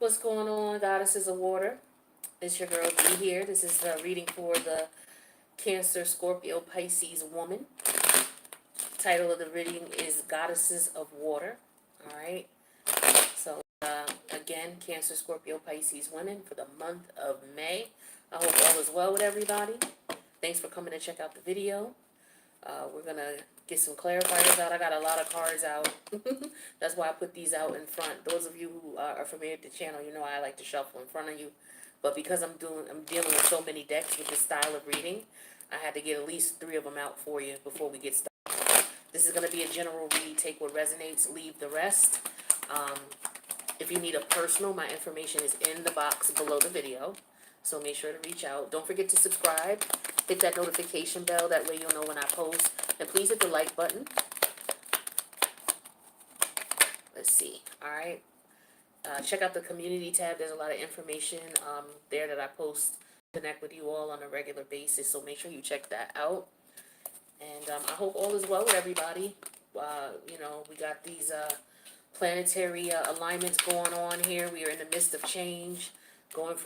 What's going on, goddesses of water? It's your girl D here. This is the reading for the Cancer, Scorpio, Pisces woman. Title of the reading is Goddesses of Water. All right. So, again, Cancer, Scorpio, Pisces women for the month of May. I hope all is well with everybody. Thanks for coming to check out the video. We're going to get some clarifiers out. I got a lot of cards out. That's why I put these out in front. Those of you who are familiar with the channel, you know I like to shuffle in front of you. But because I'm dealing with so many decks with this style of reading, I had to get at least 3 of them out for you before we get started. This is going to be a general read. Take what resonates, leave the rest. If you need a personal, my information is in the box below the video. So make sure to reach out. Don't forget to subscribe. Hit that notification bell. That way you'll know when I post. And please hit the like button. Let's see. All right. Check out the community tab. There's a lot of information there that I post. Connect with you all on a regular basis. So make sure you check that out. And I hope all is well with everybody. We got these planetary alignments going on here. We are in the midst of change. Going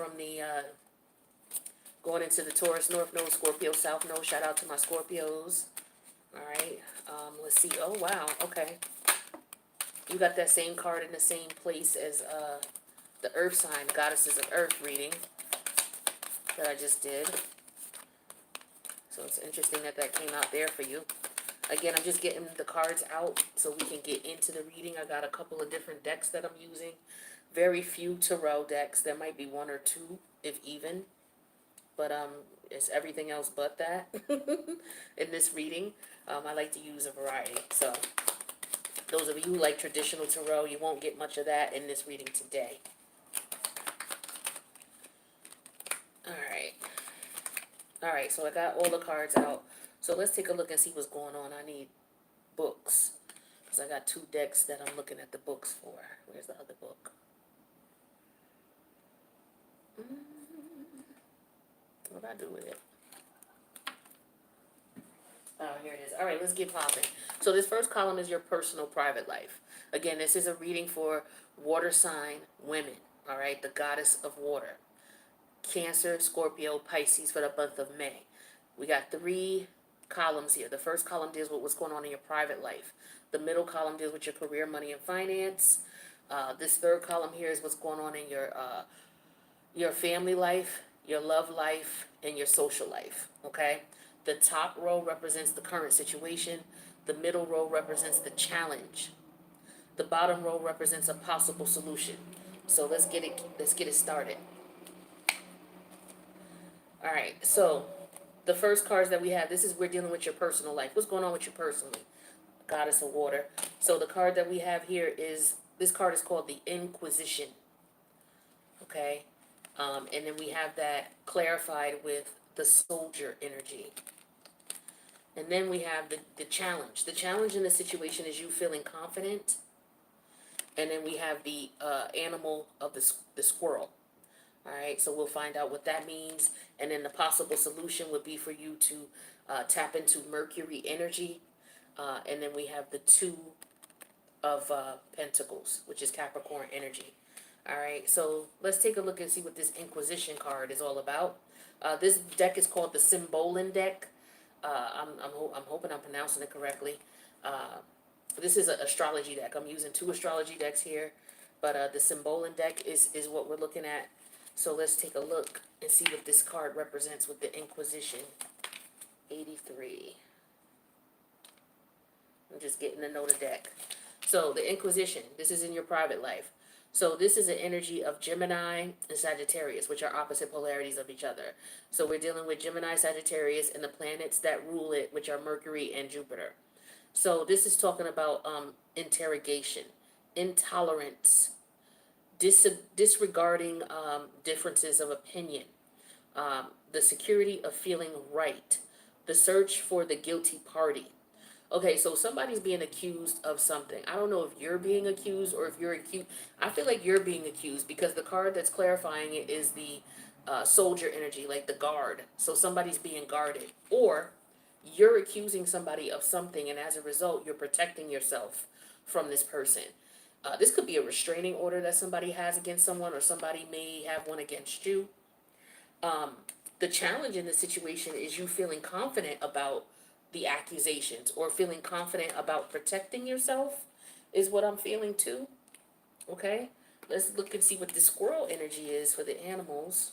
into the Taurus North Node, Scorpio South Node. Shout out to my Scorpios. All right. Let's see. Oh, wow. Okay. You got that same card in the same place as the Earth sign, Goddesses of Earth reading that I just did. So it's interesting that that came out there for you. Again, I'm just getting the cards out so we can get into the reading. I got a couple of different decks that I'm using. Very few tarot decks. There might be 1 or 2, if even. But it's everything else but that in this reading. I like to use a variety. So those of you who like traditional tarot, you won't get much of that in this reading today. All right, so I got all the cards out. So let's take a look and see what's going on. I need books, because I got 2 decks that I'm looking at the books for. Where's the other book? What did I do with it? Oh, here it is. All right, let's get popping. So this first column is your personal private life. Again, this is a reading for water sign women. All right, the goddess of water. Cancer, Scorpio, Pisces for the month of May. We got 3 columns here. The first column deals with what's going on in your private life. The middle column deals with your career, money, and finance. This third column here is what's going on in your family life, your love life, and your social life. Okay? The top row represents the current situation. The middle row represents the challenge. The bottom row represents a possible solution. So let's get it started. All right, so the first cards that we have, we're dealing with your personal life. What's going on with you personally? Goddess of water. So the card that we have here this card is called the Inquisition. Okay, and then we have that clarified with the soldier energy. And then we have the challenge. The challenge in the situation is you feeling confident. And then we have the animal of the squirrel. All right, so we'll find out what that means. And then the possible solution would be for you to tap into Mercury energy. And then we have the 2 of Pentacles, which is Capricorn energy. All right, so let's take a look and see what this Inquisition card is all about. This deck is called the Symbolin deck. I'm hoping I'm pronouncing it correctly. This is an astrology deck. I'm using 2 astrology decks here. But the Symbolin deck is what we're looking at. So let's take a look and see what this card represents with the Inquisition. 83. I'm just getting to know the deck. So the Inquisition, this is in your private life. So this is an energy of Gemini and Sagittarius, which are opposite polarities of each other. So we're dealing with Gemini, Sagittarius, and the planets that rule it, which are Mercury and Jupiter. So this is talking about interrogation, intolerance, disregarding differences of opinion, the security of feeling right, the search for the guilty party. Okay, so somebody's being accused of something. I don't know if you're being accused or if you're accused. I feel like you're being accused because the card that's clarifying it is the soldier energy, like the guard. So somebody's being guarded. Or you're accusing somebody of something, and as a result, you're protecting yourself from this person. This could be a restraining order that somebody has against someone, or somebody may have one against you. Um, the challenge in the situation is you feeling confident about the accusations, or feeling confident about protecting yourself, is what I'm feeling too. Okay, let's look and see what the squirrel energy is for the animals.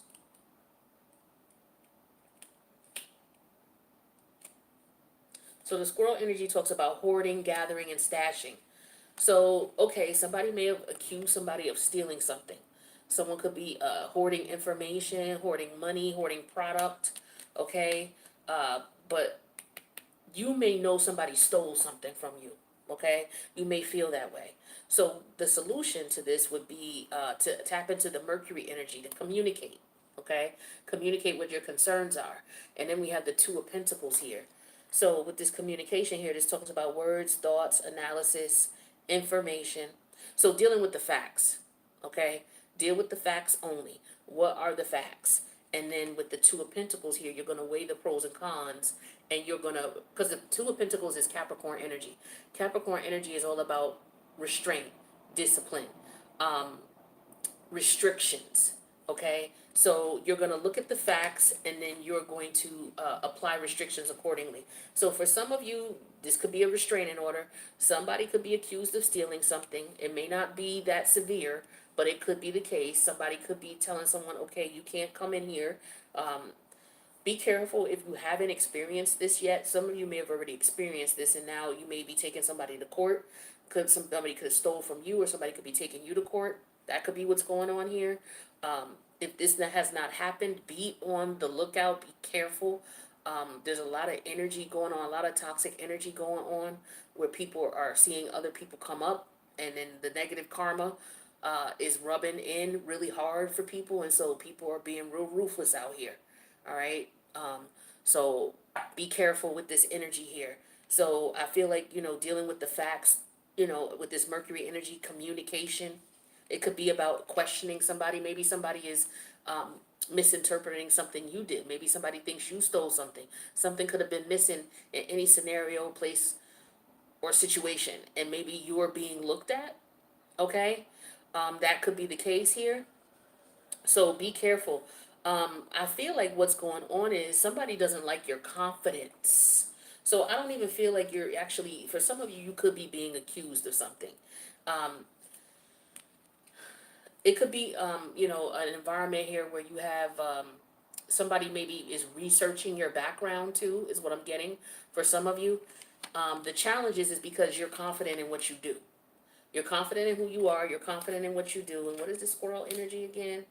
So the squirrel energy talks about hoarding, gathering, and stashing. So, okay, somebody may have accused somebody of stealing something. Someone could be hoarding information, hoarding money, hoarding product, okay? But you may know somebody stole something from you, okay? You may feel that way. So the solution to this would be to tap into the Mercury energy to communicate, okay? Communicate what your concerns are. And then we have the Two of Pentacles here. So with this communication here, this talks about words, thoughts, analysis, information. So dealing with the facts, okay? Deal with the facts only. What are the facts? And then with the Two of Pentacles here, you're going to weigh the pros and cons, and you're going to, because the Two of Pentacles is Capricorn energy. Capricorn energy is all about restraint, discipline, um, restrictions, okay? So you're going to look at the facts, and then you're going to apply restrictions accordingly. So for some of you, this could be a restraining order. Somebody could be accused of stealing something. It may not be that severe, but it could be the case. Somebody could be telling someone, okay, you can't come in here. Be careful if you haven't experienced this yet. Some of you may have already experienced this, and now you may be taking somebody to court. Somebody could have stole from you, or somebody could be taking you to court. That could be what's going on here. If this has not happened, be on the lookout. Be careful. There's a lot of energy going on, a lot of toxic energy going on, where people are seeing other people come up, and then the negative karma is rubbing in really hard for people, and so people are being real ruthless out here. All right. So be careful with this energy here. So I feel like, dealing with the facts, with this Mercury energy, communication, it could be about questioning somebody. Maybe somebody is misinterpreting something you did. Maybe somebody thinks you stole something. Something could have been missing in any scenario, place, or situation, and maybe you are being looked at. Okay. That could be the case here. So be careful. I feel like what's going on is somebody doesn't like your confidence. So I don't even feel like you're actually, for some of you, you could be being accused of something. Um, it could be, an environment here where you have somebody maybe is researching your background too, is what I'm getting for some of you. The challenge is because you're confident in what you do. You're confident in who you are. You're confident in what you do. And what is the squirrel energy again?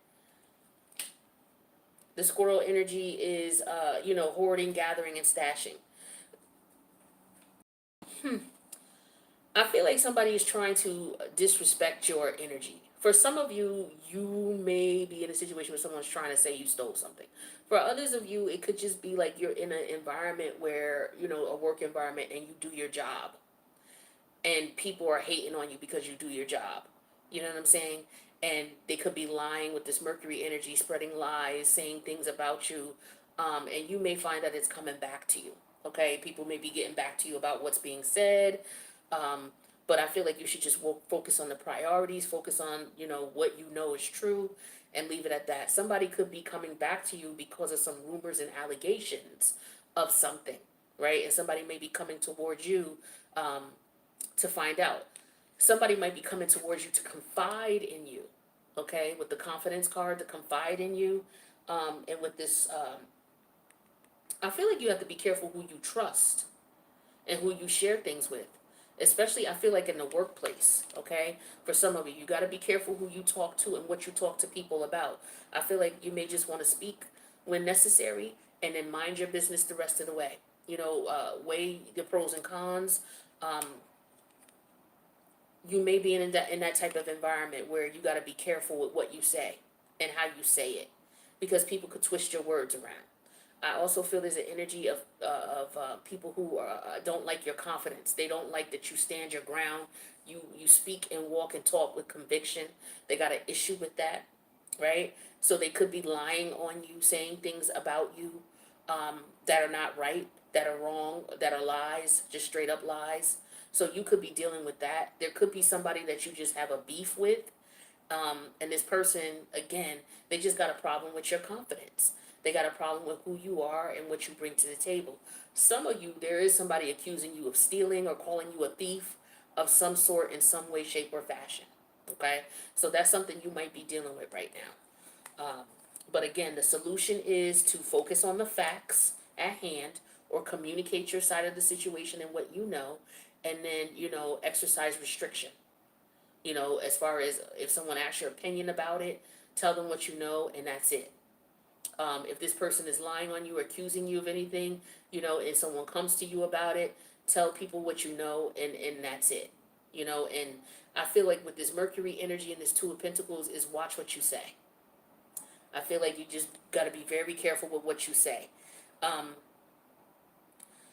The squirrel energy is, hoarding, gathering, and stashing. I feel like somebody is trying to disrespect your energy. For some of you, you may be in a situation where someone's trying to say you stole something. For others of you, it could just be like you're in an environment where, a work environment, and you do your job, and people are hating on you because you do your job. You know what I'm saying? And they could be lying with this Mercury energy, spreading lies, saying things about you, and you may find that it's coming back to you. Okay, people may be getting back to you about what's being said, um, but I feel like you should just focus on the priorities, focus on what you know is true, and leave it at that. Somebody could be coming back to you because of some rumors and allegations of something, right? And somebody may be coming towards you. Um, to find out. Somebody might be coming towards you to confide in you, okay? With the confidence card, to confide in you. And with this, I feel like you have to be careful who you trust and who you share things with. Especially, I feel like in the workplace, okay? For some of you, you got to be careful who you talk to and what you talk to people about. I feel like you may just want to speak when necessary, and then mind your business the rest of the way. Weigh the pros and cons. Um, you may be in that type of environment where you got to be careful with what you say and how you say it, because people could twist your words around. I also feel there's an energy of people who don't like your confidence. They don't like that you stand your ground. You speak and walk and talk with conviction. They got an issue with that, right? So they could be lying on you, saying things about you that are not right, that are wrong, that are lies, just straight up lies. So you could be dealing with that. There could be somebody that you just have a beef with. And this person, again, they just got a problem with your confidence. They got a problem with who you are and what you bring to the table. Some of you, there is somebody accusing you of stealing or calling you a thief of some sort in some way, shape, or fashion. Okay? So that's something you might be dealing with right now. But again, the solution is to focus on the facts at hand or communicate your side of the situation and what you know, and then, exercise restriction. As far as if someone asks your opinion about it, tell them what you know, and that's it. If this person is lying on you or accusing you of anything, and someone comes to you about it, tell people what you know, and that's it. And I feel like with this Mercury energy and this Two of Pentacles is watch what you say. I feel like you just got to be very careful with what you say.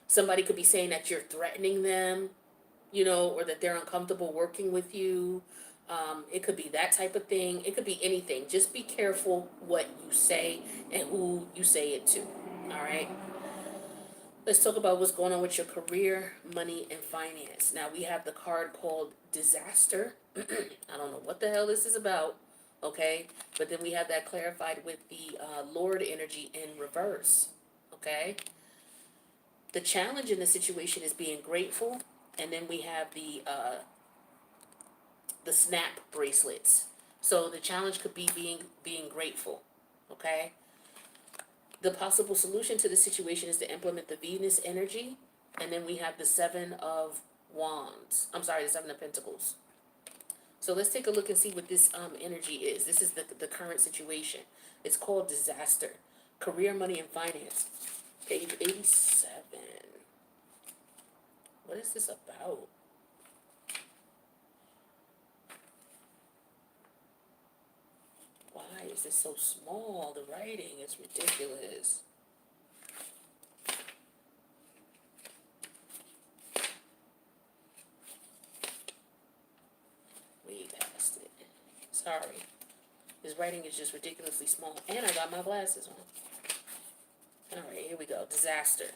Somebody could be saying that you're threatening them, or that they're uncomfortable working with you. It could be that type of thing. It could be anything. Just be careful what you say and who you say it to. All right. Let's talk about what's going on with your career, money, and finance. Now we have the card called Disaster. I don't know what the hell this is about. Okay. But then we have that clarified with the Lord energy in reverse. Okay. The challenge in the situation is being grateful. And then we have the snap bracelets. So the challenge could be being grateful. Okay? The possible solution to the situation is to implement the Venus energy, and then we have the Seven of Wands. I'm sorry, the Seven of Pentacles. So let's take a look and see what this energy is. This is the current situation. It's called Disaster. Career, money, and finance. Page 87. What is this about? Why is this so small? The writing is ridiculous. Way past it. Sorry. This writing is just ridiculously small. And I got my glasses on. Alright, here we go. Disaster.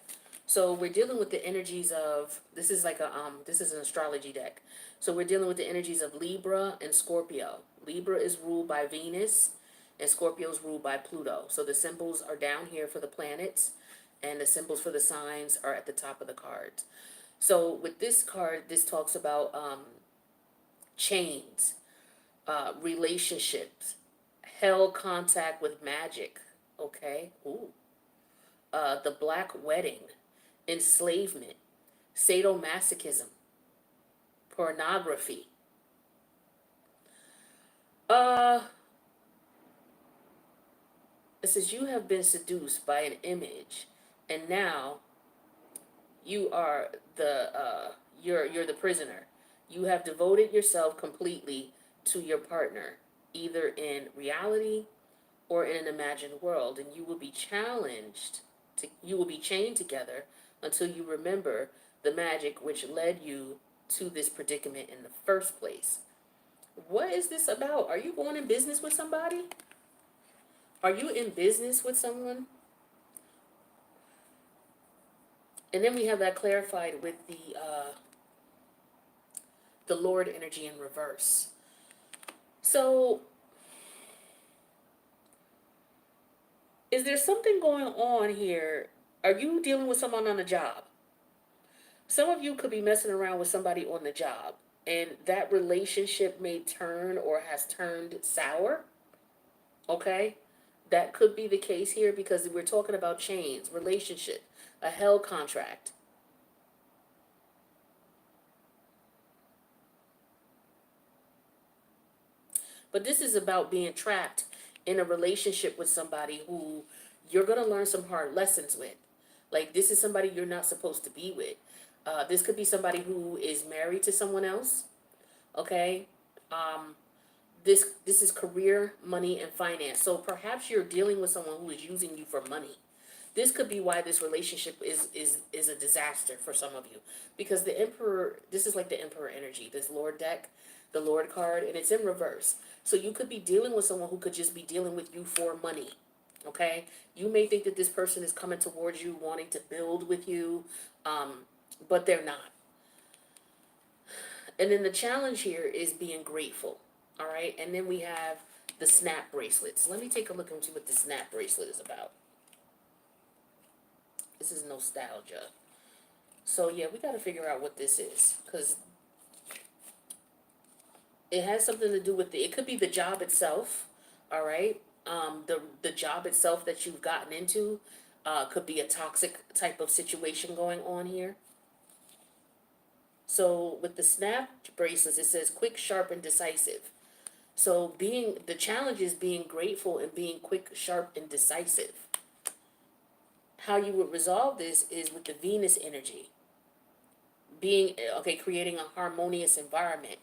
So we're dealing with the energies of, this is an astrology deck. So we're dealing with the energies of Libra and Scorpio. Libra is ruled by Venus, and Scorpio is ruled by Pluto. So the symbols are down here for the planets, and the symbols for the signs are at the top of the cards. So with this card, this talks about chains, relationships, held contact with magic. Okay. Ooh. The Black Wedding, enslavement, sadomasochism, pornography. It says you have been seduced by an image, and now you are you're the prisoner. You have devoted yourself completely to your partner, either in reality or in an imagined world, and you will be you will be chained together until you remember the magic which led you to this predicament in the first place. What is this about? Are you going in business with somebody? Are you in business with someone? And then we have that clarified with the Lord energy in reverse. So, is there something going on here? Are you dealing with someone on a job? Some of you could be messing around with somebody on the job, and that relationship may turn or has turned sour. Okay? That could be the case here because we're talking about chains, relationship, a held contract. But this is about being trapped in a relationship with somebody who you're going to learn some hard lessons with. Like, this is somebody you're not supposed to be with. This could be somebody who is married to someone else. Okay? This is career, money, and finance. So perhaps you're dealing with someone who is using you for money. This could be why this relationship is a disaster for some of you. Because the Emperor, this is like the Emperor energy, this Lord deck, the Lord card, and it's in reverse. So you could be dealing with someone who could just be dealing with you for money. Okay? You may think that this person is coming towards you, wanting to build with you, but they're not. And then the challenge here is being grateful. All right. And then we have the snap bracelets. Let me take a look and see what the snap bracelet is about. This is nostalgia. So yeah, we got to figure out what this is, because it has something to do with it could be the job itself. All right. The job itself that you've gotten into could be a toxic type of situation going on here. So with the snap bracelets, it says quick, sharp, and decisive. So the challenge is being grateful and being quick, sharp, and decisive. How you would resolve this is with the Venus energy. Creating a harmonious environment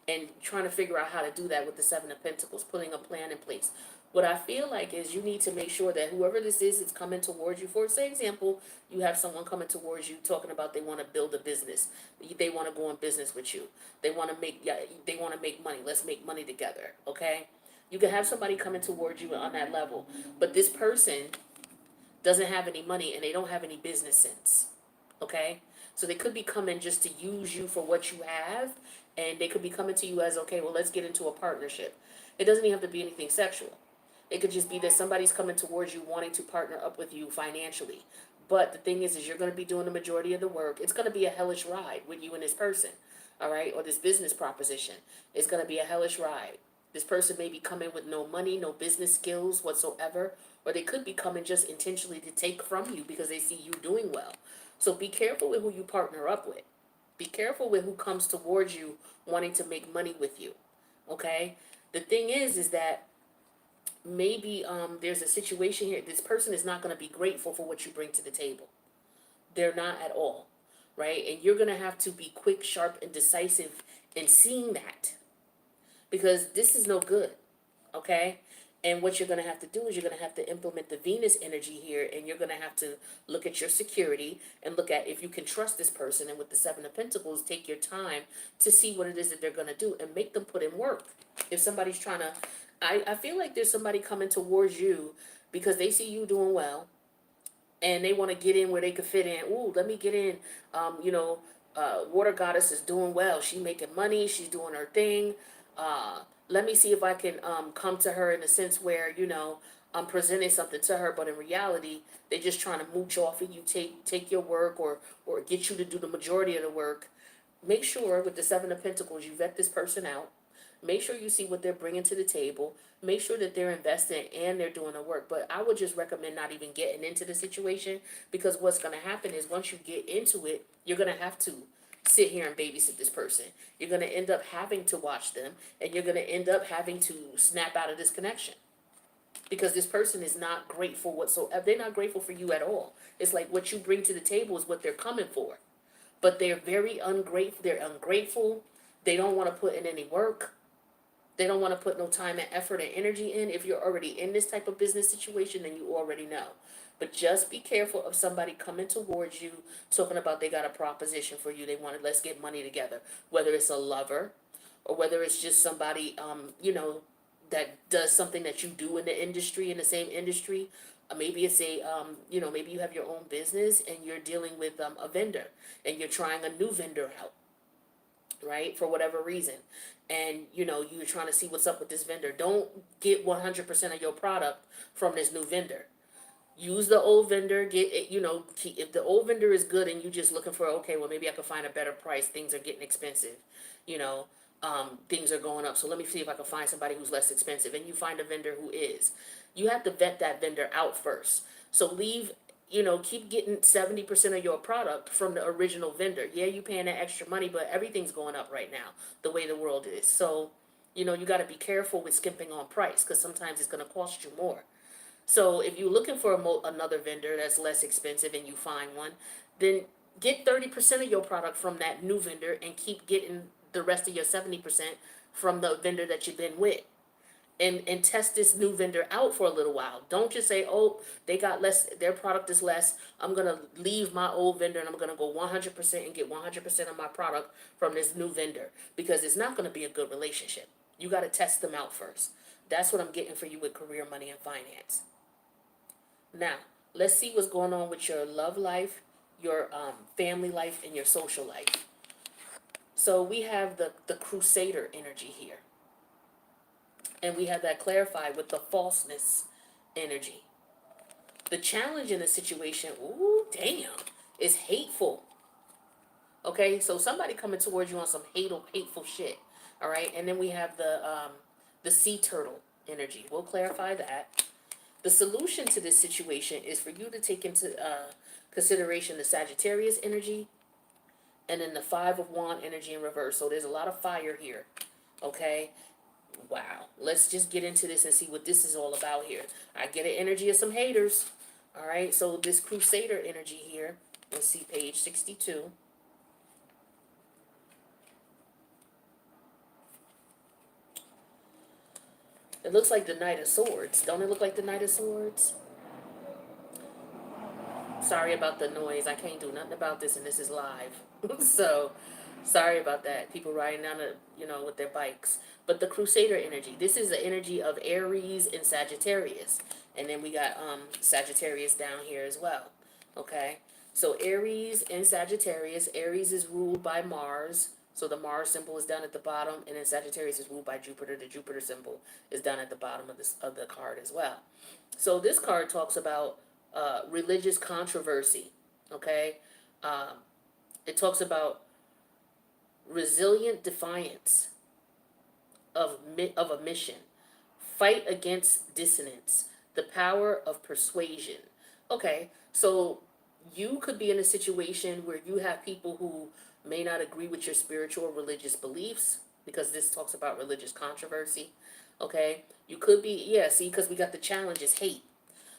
and trying to figure out how to do that with the Seven of Pentacles, putting a plan in place. What I feel like is you need to make sure that whoever this is coming towards you. For example, you have someone coming towards you talking about they want to build a business. They want to go in business with you. They want to make money. Let's make money together, okay? You can have somebody coming towards you on that level, but this person doesn't have any money and they don't have any business sense, okay? So they could be coming just to use you for what you have, and they could be coming to you as, okay, well, let's get into a partnership. It doesn't even have to be anything sexual. It could just be that somebody's coming towards you wanting to partner up with you financially. But the thing is you're going to be doing the majority of the work. It's going to be a hellish ride with you and this person, all right? Or this business proposition. It's going to be a hellish ride. This person may be coming with no money, no business skills whatsoever, or they could be coming just intentionally to take from you because they see you doing well. So be careful with who you partner up with. Be careful with who comes towards you wanting to make money with you, okay? The thing is that maybe there's a situation here. This person is not going to be grateful for what you bring to the table. They're not at all, right? And you're going to have to be quick, sharp, and decisive in seeing that, because this is no good, okay? And what you're going to have to do is you're going to have to implement the Venus energy here, and you're going to have to look at your security and look at if you can trust this person. And with the Seven of Pentacles, take your time to see what it is that they're going to do and make them put in work. If somebody's trying to, I feel like there's somebody coming towards you because they see you doing well and they want to get in where they could fit in. Ooh, let me get in. Water goddess is doing well. She's making money. She's doing her thing. Let me see if I can come to her in a sense where, I'm presenting something to her, but in reality, they're just trying to mooch off of you, take your work or get you to do the majority of the work. Make sure with the Seven of Pentacles, you vet this person out. Make sure you see what they're bringing to the table. Make sure that they're investing and they're doing the work. But I would just recommend not even getting into the situation, because what's going to happen is once you get into it, you're going to have to sit here and babysit this person. You're going to end up having to watch them, and you're going to end up having to snap out of this connection, because this person is not grateful whatsoever. They're not grateful for you at all. It's like what you bring to the table is what they're coming for. But they're very ungrateful. They're ungrateful. They don't want to put in any work. They don't want to put no time and effort and energy in. If you're already in this type of business situation, then you already know. But just be careful of somebody coming towards you talking about they got a proposition for you. They want to, let's get money together. Whether it's a lover or whether it's just somebody, that does something that you do in the industry, in the same industry. Maybe it's maybe you have your own business and you're dealing with a vendor and you're trying a new vendor out, right? For whatever reason. And, you're trying to see what's up with this vendor. Don't get 100% of your product from this new vendor. Use the old vendor, if the old vendor is good and you just looking for, okay, well, maybe I can find a better price. Things are getting expensive, things are going up. So let me see if I can find somebody who's less expensive. And you find a vendor who is. You have to vet that vendor out first. So keep getting 70% of your product from the original vendor. Yeah, you paying that extra money, but everything's going up right now, the way the world is. So, you got to be careful with skimping on price, because sometimes it's going to cost you more. So if you're looking for another vendor that's less expensive and you find one, then get 30% of your product from that new vendor and keep getting the rest of your 70% from the vendor that you've been with. And test this new vendor out for a little while. Don't just say, oh, they got less, their product is less, I'm going to leave my old vendor and I'm going to go 100% and get 100% of my product from this new vendor, because it's not going to be a good relationship. You got to test them out first. That's what I'm getting for you with career, money, and finance. Now, let's see what's going on with your love life, your family life, and your social life. So we have the crusader energy here. And we have that clarified with the falseness energy. The challenge in the situation, ooh, damn, is hateful. Okay, so somebody coming towards you on some hateful shit. All right, and then we have the sea turtle energy. We'll clarify that. The solution to this situation is for you to take into consideration the Sagittarius energy and then the Five of Wand energy in reverse. So there's a lot of fire here. Okay, wow. Let's just get into this and see what this is all about here. I get an energy of some haters. All right, so this crusader energy here. Let's see, page 62. It looks like the Knight of Swords. Don't it look like the Knight of Swords? Sorry about the noise. I can't do nothing about this, and this is live. So, sorry about that. People riding down with their bikes. But the Crusader energy. This is the energy of Aries and Sagittarius. And then we got Sagittarius down here as well. Okay? So, Aries and Sagittarius. Aries is ruled by Mars. So the Mars symbol is down at the bottom, and then Sagittarius is ruled by Jupiter. The Jupiter symbol is down at the bottom of the card as well. So this card talks about religious controversy. Okay, it talks about resilient defiance of a mission, fight against dissonance, the power of persuasion. Okay, so you could be in a situation where you have people who may not agree with your spiritual or religious beliefs, because this talks about religious controversy. Okay, you could be, yeah, see, because we got the challenge is hate.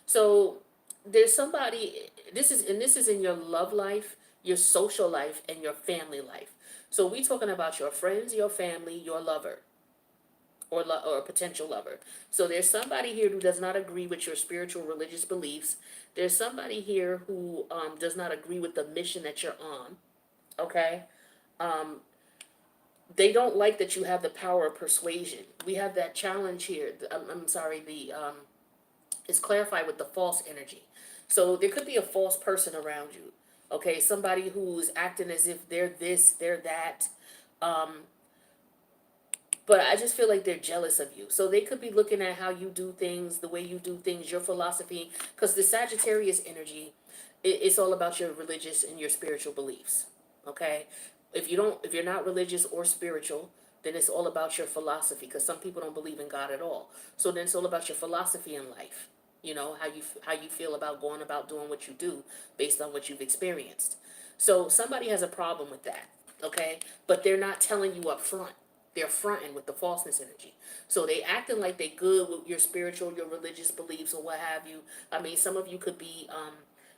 So there's somebody, this is in your love life, your social life, and your family life. So we talking about your friends, your family, your lover, or a potential lover. So there's somebody here who does not agree with your spiritual religious beliefs. There's somebody here who does not agree with the mission that you're on. Okay, they don't like that you have the power of persuasion. We have that challenge here. I'm sorry. It's clarified with the false energy. So there could be a false person around you. Okay, somebody who's acting as if they're this, they're that. Um, but I just feel like they're jealous of you. So they could be looking at how you do things, the way you do things, your philosophy. Because the Sagittarius energy, it's all about your religious and your spiritual beliefs. Okay, if you're not religious or spiritual, then it's all about your philosophy. Because some people don't believe in God at all. So then it's all about your philosophy in life. You know how you feel about going about doing what you do based on what you've experienced. So somebody has a problem with that. Okay, but they're not telling you up front. They're fronting with the falseness energy. So they acting like they good with your spiritual, your religious beliefs or what have you. I mean, some of you could be,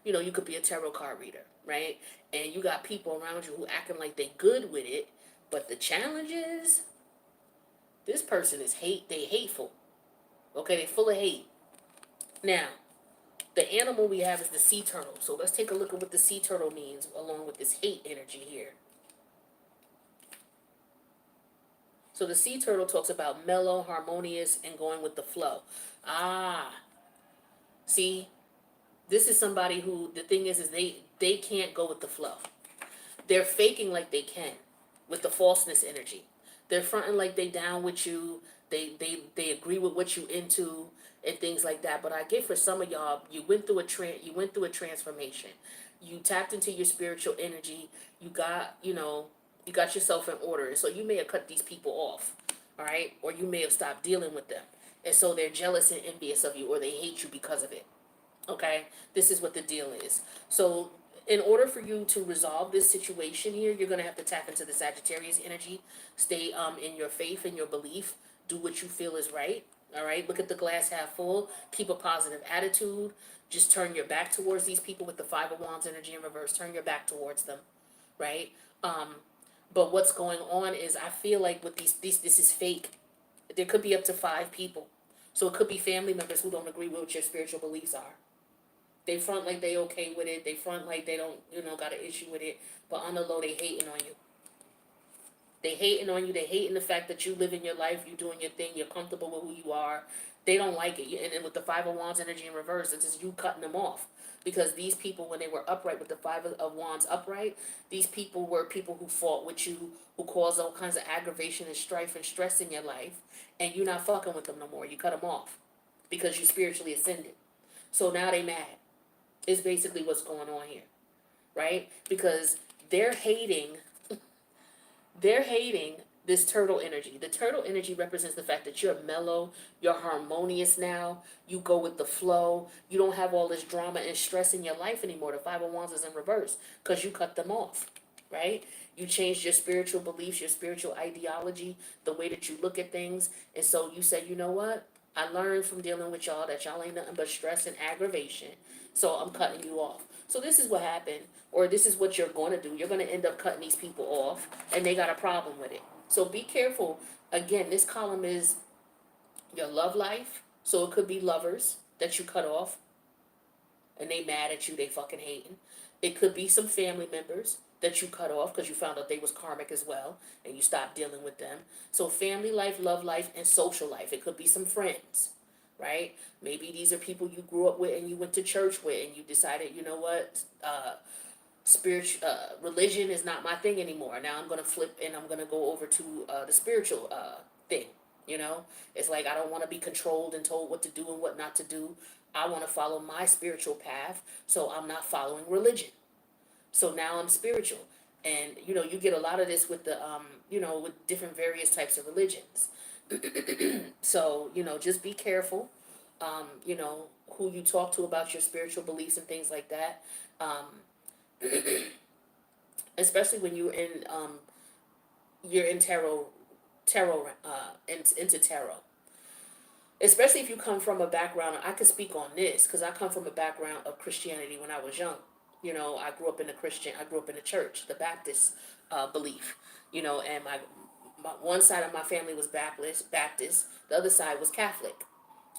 you could be a tarot card reader, right? And you got people around you who acting like they good with it. But the challenge is, this person is they hateful. Okay, they full of hate. Now, the animal we have is the sea turtle. So let's take a look at what the sea turtle means along with this hate energy here. So the sea turtle talks about mellow, harmonious, and going with the flow. Ah, see, this is somebody who, the thing is they can't go with the flow. They're faking like they can with the falseness energy. They're fronting like they down with you. They agree with what you into and things like that. But I get for some of y'all, you went through a transformation. You tapped into your spiritual energy. You got yourself in order. And so you may have cut these people off, all right? Or you may have stopped dealing with them. And so they're jealous and envious of you, or they hate you because of it. Okay? This is what the deal is. So in order for you to resolve this situation here, you're gonna have to tap into the Sagittarius energy. Stay in your faith and your belief. Do what you feel is right. All right. Look at the glass half full. Keep a positive attitude. Just turn your back towards these people with the Five of Wands energy in reverse. Turn your back towards them. Right. But what's going on is I feel like with these this is fake. There could be up to 5 people. So it could be family members who don't agree with what your spiritual beliefs are. They front like they okay with it. They front like they don't, got an issue with it. But on the low, they hating on you. They hating on you. They hating the fact that you live in your life, you doing your thing, you're comfortable with who you are. They don't like it. And then with the Five of Wands energy in reverse, it's just you cutting them off. Because these people, when they were upright with the Five of Wands upright, these people were people who fought with you, who caused all kinds of aggravation and strife and stress in your life, and you're not fucking with them no more. You cut them off because you spiritually ascended. So now they mad. Is basically what's going on here, right? Because they're hating they're hating this turtle energy. The turtle energy represents the fact that you're mellow, you're harmonious now, you go with the flow, you don't have all this drama and stress in your life anymore. The Five of Wands is in reverse because you cut them off, right? You changed your spiritual beliefs, your spiritual ideology, the way that you look at things. And so you said, you know what? I learned from dealing with y'all that y'all ain't nothing but stress and aggravation. So I'm cutting you off. So this is what happened, or this is what you're going to do. You're going to end up cutting these people off, and they got a problem with it. So be careful. Again, this column is your love life. So it could be lovers that you cut off, and they mad at you, they fucking hating. It could be some family members that you cut off because you found out they was karmic as well, and you stopped dealing with them. So family life, love life, and social life. It could be some friends, right? Maybe these are people you grew up with and you went to church with, and you decided, you know what, religion is not my thing anymore. Now I'm gonna flip and I'm gonna go over to the spiritual thing. You know, it's like I don't want to be controlled and told what to do and what not to do. I want to follow my spiritual path, so I'm not following religion. So now I'm spiritual, and you know, you get a lot of this with the with different various types of religions. So you know, just be careful. Who you talk to about your spiritual beliefs and things like that. Especially when you're in into tarot. Especially if you come from a background, I could speak on this because I come from a background of Christianity when I was young. You know, I grew up in the church, the Baptist belief. You know, and my one side of my family was Baptist, the other side was Catholic,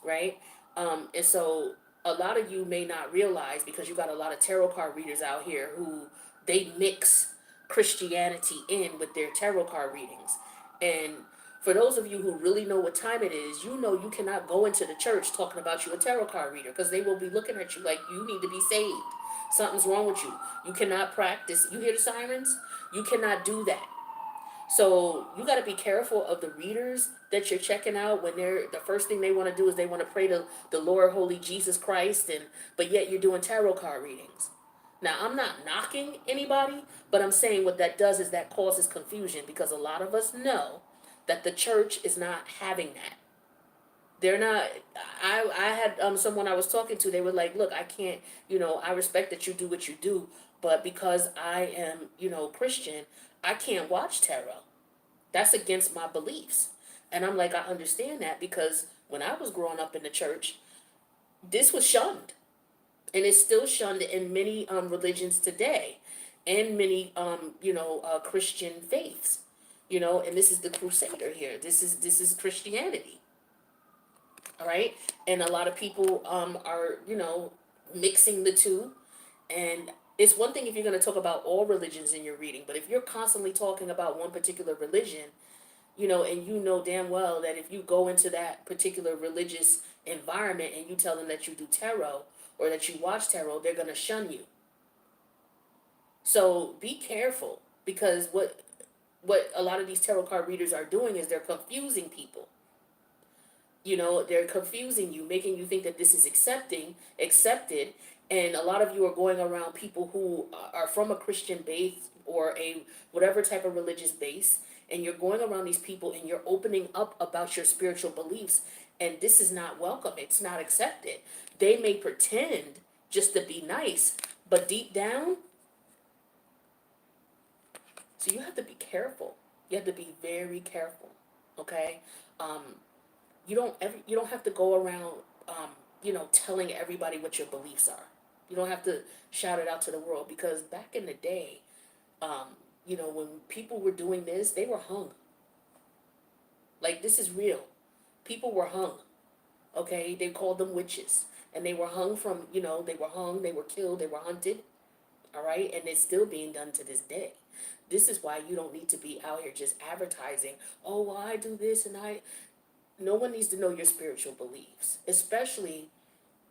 right? And so a lot of you may not realize, because you got a lot of tarot card readers out here who they mix Christianity in with their tarot card readings. And for those of you who really know what time it is, you know you cannot go into the church talking about you a tarot card reader, because they will be looking at you like you need to be saved. Something's wrong with you. You cannot practice. You hear the sirens? You cannot do that. So you got to be careful of the readers that you're checking out when the first thing they want to do is they want to pray to the Lord Holy Jesus Christ, but yet you're doing tarot card readings. Now, I'm not knocking anybody, but I'm saying what that does is that causes confusion, because a lot of us know that the church is not having that. They're not. I had someone I was talking to. They were like, "Look, I can't. I respect that you do what you do, but because I am, Christian, I can't watch tarot. That's against my beliefs." And I'm like, I understand that, because when I was growing up in the church, this was shunned, and it's still shunned in many religions today, and many Christian faiths. And this is the Crusader here. This is Christianity. All right, and a lot of people are mixing the two. And it's one thing if you're going to talk about all religions in your reading, but if you're constantly talking about one particular religion, and you know damn well that if you go into that particular religious environment and you tell them that you do tarot or that you watch tarot, they're going to shun you. So be careful, because what a lot of these tarot card readers are doing is they're confusing people. They're confusing you, making you think that this is accepted. And a lot of you are going around people who are from a Christian base or a whatever type of religious base, and you're going around these people and you're opening up about your spiritual beliefs, and this is not welcome. It's not accepted. They may pretend just to be nice, but deep down, so you have to be careful. You have to be very careful, okay? You don't have to go around telling everybody what your beliefs are. You don't have to shout it out to the world, because back in the day, when people were doing this, they were hung. Like, this is real. People were hung. Okay, they called them witches, and they were hung from they were hung, they were killed, they were hunted. All right, and it's still being done to this day. This is why you don't need to be out here just advertising, oh, well, I do this and I. No one needs to know your spiritual beliefs, especially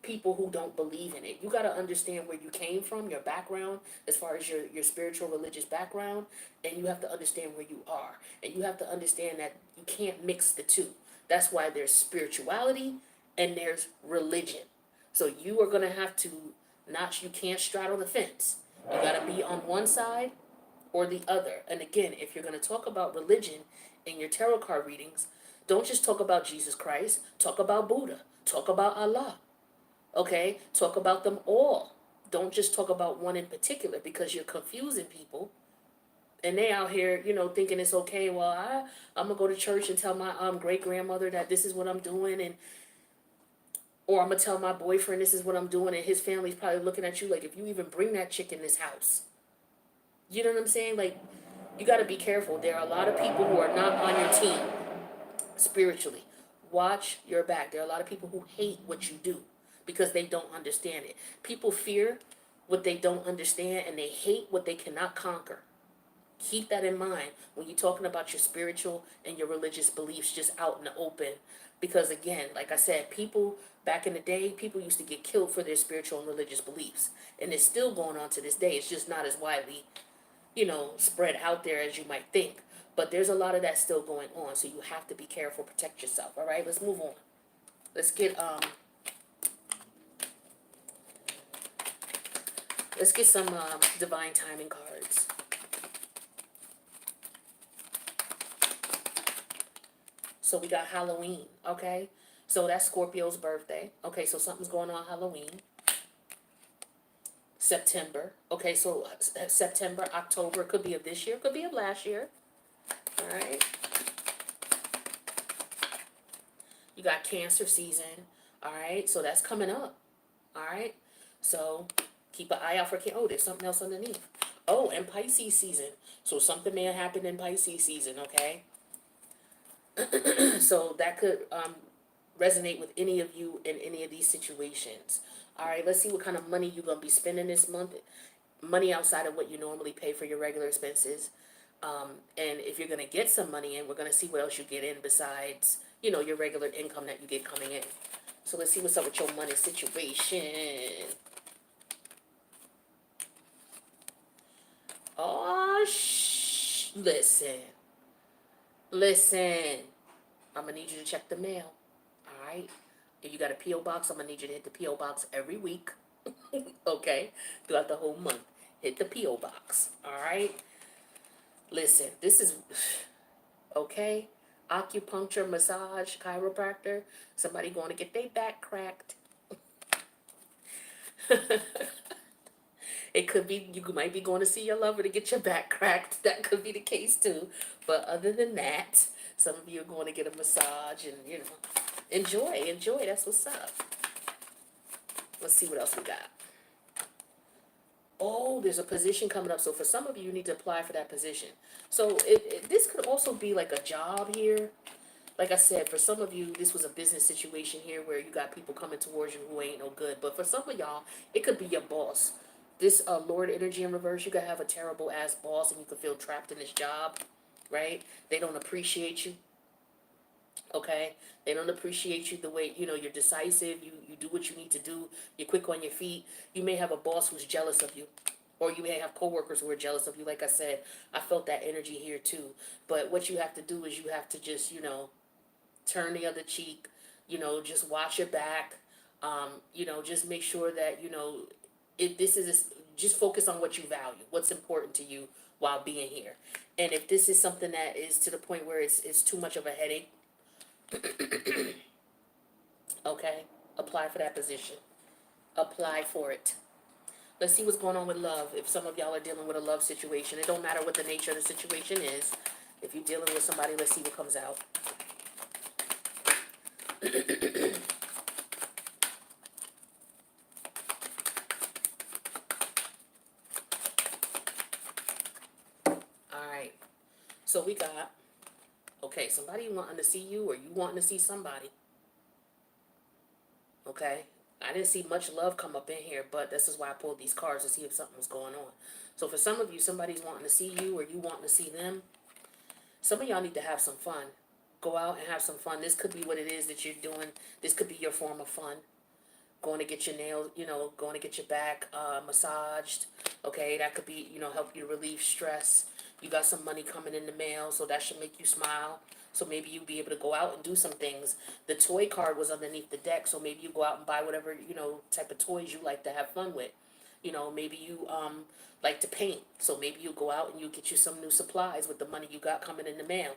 people who don't believe in it. You got to understand where you came from, your background, as far as your spiritual religious background, and you have to understand where you are. And you have to understand that you can't mix the two. That's why there's spirituality and there's religion. So you are going to have to not, you can't straddle the fence. You got to be on one side or the other. And again, if you're going to talk about religion in your tarot card readings, don't just talk about Jesus Christ, talk about Buddha, talk about Allah. Okay, talk about them all. Don't just talk about one in particular, because you're confusing people, and they out here, thinking it's okay. Well, I'm gonna go to church and tell my great grandmother that this is what I'm doing, and or I'm gonna tell my boyfriend this is what I'm doing, and his family's probably looking at you like, if you even bring that chick in this house, you know what I'm saying? Like, you got to be careful. There are a lot of people who are not on your team spiritually. Watch your back. There are a lot of people who hate what you do because they don't understand it. People fear what they don't understand, and they hate what they cannot conquer. Keep that in mind when you're talking about your spiritual and your religious beliefs just out in the open. Because again, like I said, people back in the day, people used to get killed for their spiritual and religious beliefs. And it's still going on to this day. It's just not as widely, spread out there as you might think. But there's a lot of that still going on. So you have to be careful, protect yourself. All right, let's move on. Let's get some divine timing cards. So we got Halloween, okay? So that's Scorpio's birthday. Okay, so something's going on Halloween. September. Okay, so September, October, could be of this year, could be of last year. All right. You got Cancer season. All right, so that's coming up. All right, so keep an eye out for oh, there's something else underneath. Oh, and Pisces season. So something may have happened in Pisces season, okay? So that could resonate with any of you in any of these situations. All right, let's see what kind of money you're going to be spending this month. Money outside of what you normally pay for your regular expenses. And if you're going to get some money in, we're going to see what else you get in besides, your regular income that you get coming in. So let's see what's up with your money situation. Oh, listen. I'm going to need you to check the mail. All right? If you got a P.O. box, I'm going to need you to hit the P.O. box every week. Okay? Throughout the whole month. Hit the P.O. box. All right? Listen, this is, okay? Acupuncture, massage, chiropractor. Somebody going to get their back cracked. It could be, you might be going to see your lover to get your back cracked. That could be the case too. But other than that, some of you are going to get a massage and, enjoy. That's what's up. Let's see what else we got. Oh, there's a position coming up. So for some of you, you need to apply for that position. So this could also be like a job here. Like I said, for some of you, this was a business situation here where you got people coming towards you who ain't no good. But for some of y'all, it could be your boss. This Lord energy in reverse, you could have a terrible ass boss and you could feel trapped in this job, right? They don't appreciate you. Okay, they don't appreciate you the way, you're decisive, you do what you need to do, you're quick on your feet. You may have a boss who's jealous of you, or you may have coworkers who are jealous of you. Like I said, I felt that energy here too. But what you have to do is you have to just, turn the other cheek, just watch your back, just make sure that, just focus on what you value, what's important to you while being here. And if this is something that is to the point where it's too much of a headache, okay, apply for that position. Apply for it. Let's see what's going on with love. If some of y'all are dealing with a love situation, it don't matter what the nature of the situation is. If you're dealing with somebody, let's see what comes out. Alright. So we got, okay, somebody wanting to see you or you wanting to see somebody. Okay? I didn't see much love come up in here, but this is why I pulled these cards to see if something was going on. So for some of you, somebody's wanting to see you or you wanting to see them. Some of y'all need to have some fun. Go out and have some fun. This could be what it is that you're doing. This could be your form of fun. Going to get your nails, going to get your back massaged. Okay, that could be, help you relieve stress. You got some money coming in the mail, so that should make you smile. So maybe you'll be able to go out and do some things. The toy card was underneath the deck, so maybe you go out and buy whatever, type of toys you like to have fun with. Maybe you like to paint, so maybe you go out and you get you some new supplies with the money you got coming in the mail.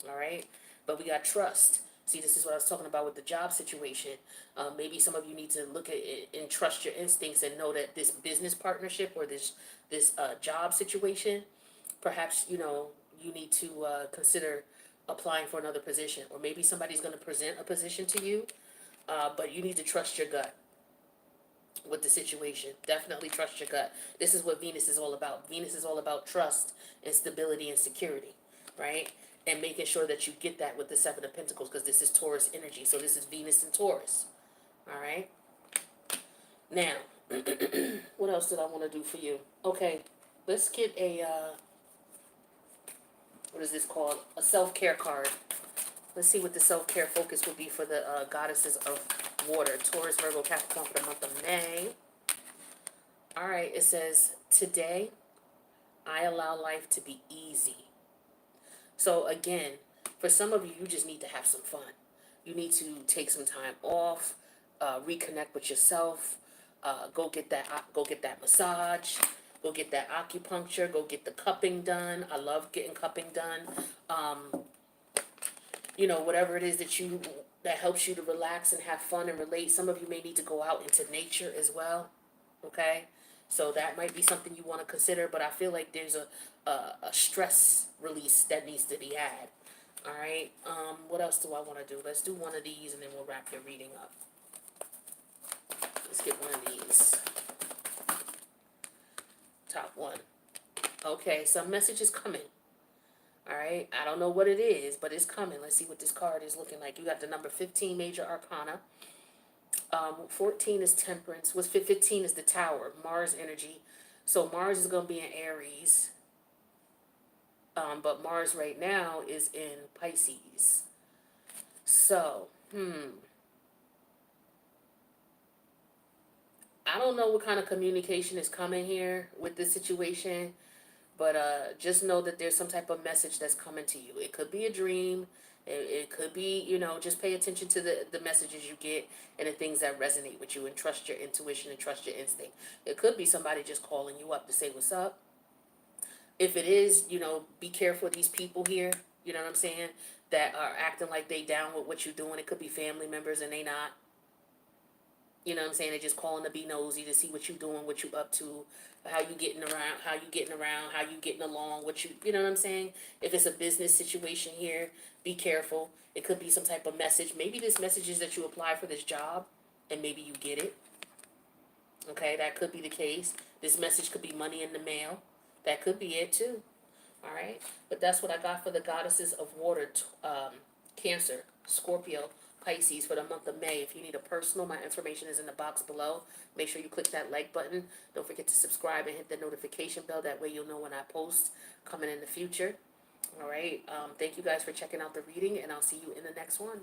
All right, but we got trust. See, this is what I was talking about with the job situation. Maybe some of you need to look at it and trust your instincts and know that this business partnership or this job situation, perhaps you need to consider applying for another position, or maybe somebody's going to present a position to you, but you need to trust your gut with the situation. Definitely trust your gut. This is what Venus is all about. Venus is all about trust and stability and security, right? And making sure that you get that with the Seven of Pentacles, because this is Taurus energy. So this is Venus and Taurus. All right. Now, what else did I want to do for you? Okay, let's get a what is this called? A self-care card. Let's see what the self-care focus would be for the goddesses of water. Taurus, Virgo, Capricorn for the month of May. All right, it says, today, I allow life to be easy. So again, for some of you, you just need to have some fun. You need to take some time off, reconnect with yourself, go get that massage, go get that acupuncture, go get the cupping done. I love getting cupping done. Whatever it is that helps you to relax and have fun and relate. Some of you may need to go out into nature as well. Okay, so that might be something you want to consider. But I feel like there's a stress release that needs to be had. All right. What else do I want to do? Let's do one of these and then we'll wrap your reading up. Let's get one of these. Top one. Okay, some message is coming. All right, I don't know what it is, but it's coming. Let's see what this card is looking like. You got the number 15, Major Arcana. 14 is Temperance. 15 is the Tower, Mars energy. So Mars is going to be in Aries. But Mars right now is in Pisces. So, I don't know what kind of communication is coming here with this situation. But just know that there's some type of message that's coming to you. It could be a dream. It could be, just pay attention to the messages you get and the things that resonate with you, and trust your intuition and trust your instinct. It could be somebody just calling you up to say what's up. If it is, be careful of these people here, you know what I'm saying, that are acting like they down with what you're doing. It could be family members and they not. You know what I'm saying? They're just calling to be nosy to see what you doing, what you up to, how you getting around, how you getting along, you know what I'm saying? If it's a business situation here, be careful. It could be some type of message. Maybe this message is that you apply for this job and maybe you get it. Okay, that could be the case. This message could be money in the mail. That could be it too. All right, but that's what I got for the goddesses of water, Cancer, Scorpio, Pisces for the month of May. If you need a personal, my information is in the box below. Make sure you click that like button. Don't forget to subscribe and hit the notification bell. That way you'll know when I post coming in the future. All right, thank you guys for checking out the reading, and I'll see you in the next one.